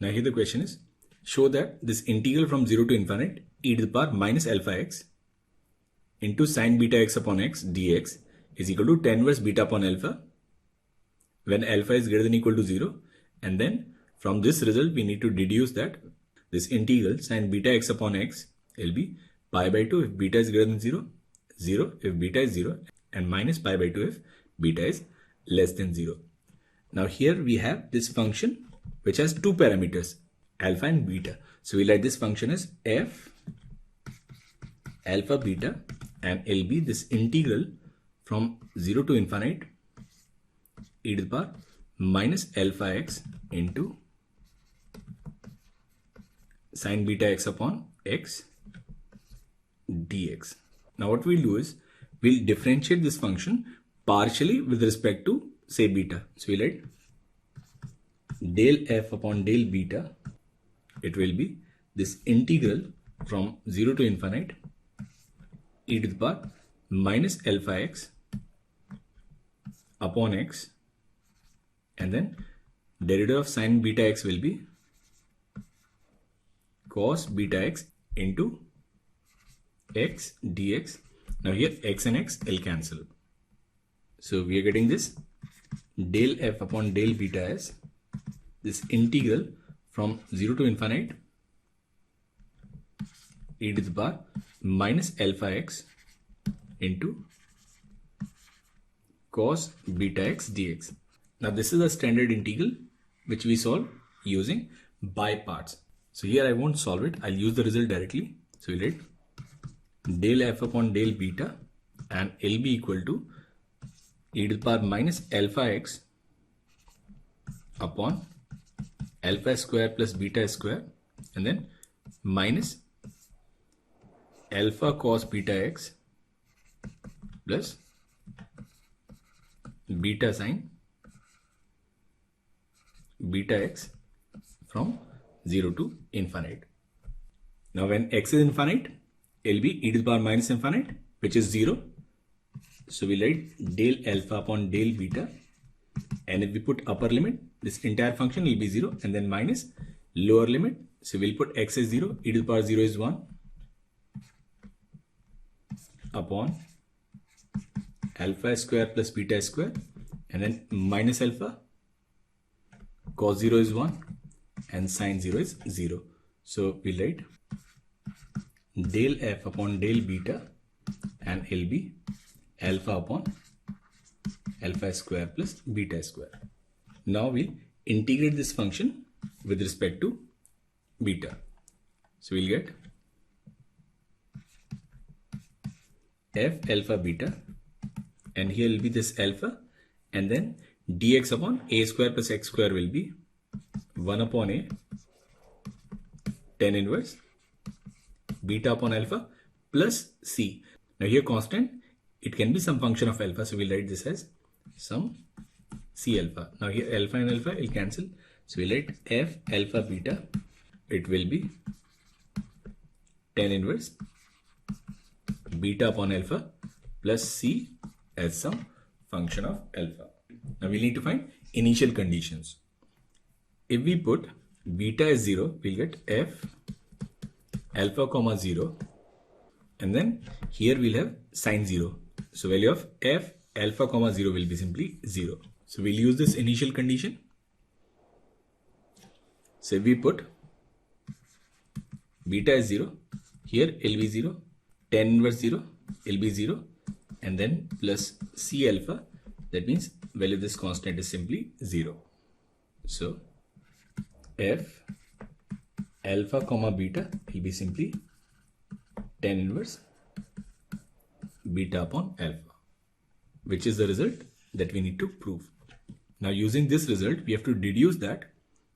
Now here the question is, show that this integral from 0 to infinite e to the power minus alpha x into sine beta x upon x dx is equal to tan inverse beta upon alpha when alpha is greater than or equal to 0. And then from this result we need to deduce that this integral sine beta x upon x will be pi by 2 if beta is greater than 0, 0 if beta is 0, and minus pi by 2 if beta is less than 0. Now here we have this function which has two parameters, alpha and beta. So we write this function as f alpha beta, and it'll be this integral from 0 to infinite e to the power minus alpha x into sine beta x upon x dx. Now what we'll do is we'll differentiate this function partially with respect to say beta. So we'll write del f upon del beta. It will be this integral from 0 to infinite e to the power minus alpha x upon x, and then derivative of sine beta x will be cos beta x into x dx. Now here x and x will cancel. So we are getting this del f upon del beta as this integral from 0 to infinite e to the power minus alpha x into cos beta x dx. Now this is a standard integral which we solve using by parts. So here I won't solve it, I'll use the result directly. So we'll write del f upon del beta, and L be equal to e to the power minus alpha x upon alpha square plus beta square, and then minus alpha cos beta x plus beta sine beta x from 0 to infinite. Now when x is infinite, it will be e to the power minus infinite, which is 0. So we write del alpha upon del beta, and if we put upper limit, this entire function will be 0, and then minus lower limit. So we'll put x as 0, e to the power 0 is 1 upon alpha square plus beta square, and then minus alpha, cos 0 is 1 and sine 0 is 0. So we'll write del f upon del beta, and it'll be alpha upon alpha square plus beta square. Now we'll integrate this function with respect to beta. So we'll get f alpha beta, and here will be this alpha, and then dx upon a square plus x square will be 1 upon a tan inverse beta upon alpha plus c. Now here constant, it can be some function of alpha, so we'll write this as some c alpha. Now here alpha and alpha will cancel, so we'll write f alpha beta, it will be tan inverse beta upon alpha plus c as some function of alpha. Now we need to find initial conditions. If we put beta as 0, we'll get f alpha comma 0, and then here we'll have sine 0. So value of f alpha comma 0 will be simply 0. So we'll use this initial condition. So if we put beta as 0, here L be 0, tan inverse 0, L be 0, and then plus c alpha, that means value of this constant is simply 0. So f alpha comma beta will be simply tan inverse beta upon alpha, which is the result that we need to prove. Now using this result, we have to deduce that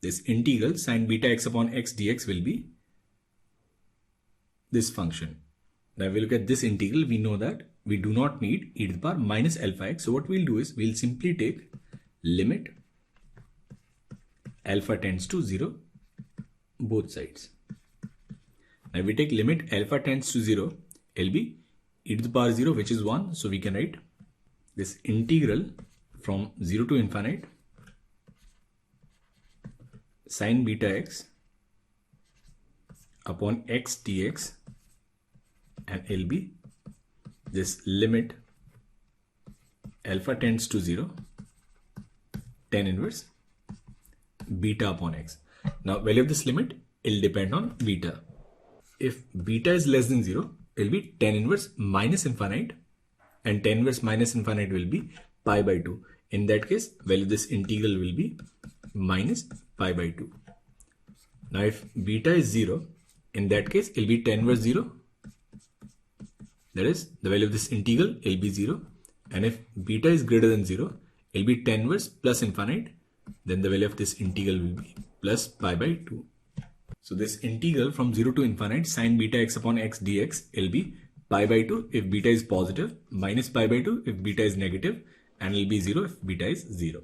this integral sine beta x upon x dx will be this function. Now if we look at this integral, we know that we do not need e to the power minus alpha x. So what we'll do is we'll simply take limit alpha tends to 0 both sides. Now if we take limit alpha tends to 0, it'll be e to the power 0, which is 1. So we can write this integral from 0 to infinite sine beta x upon x dx, and it'll be this limit alpha tends to 0, tan inverse beta upon x. Now value of this limit will depend on beta. If beta is less than 0, it will be tan inverse minus infinite, and tan inverse minus infinite will be pi by 2. In that case, value of this integral will be minus pi by 2. Now if beta is 0, in that case, it will be tan inverse 0. That is, the value of this integral will be 0. And if beta is greater than 0, it will be tan inverse plus infinite. Then the value of this integral will be plus pi by 2. So this integral from 0 to infinite sine beta x upon x dx will be pi by 2 if beta is positive, minus pi by 2 if beta is negative, and it will be 0 if beta is 0.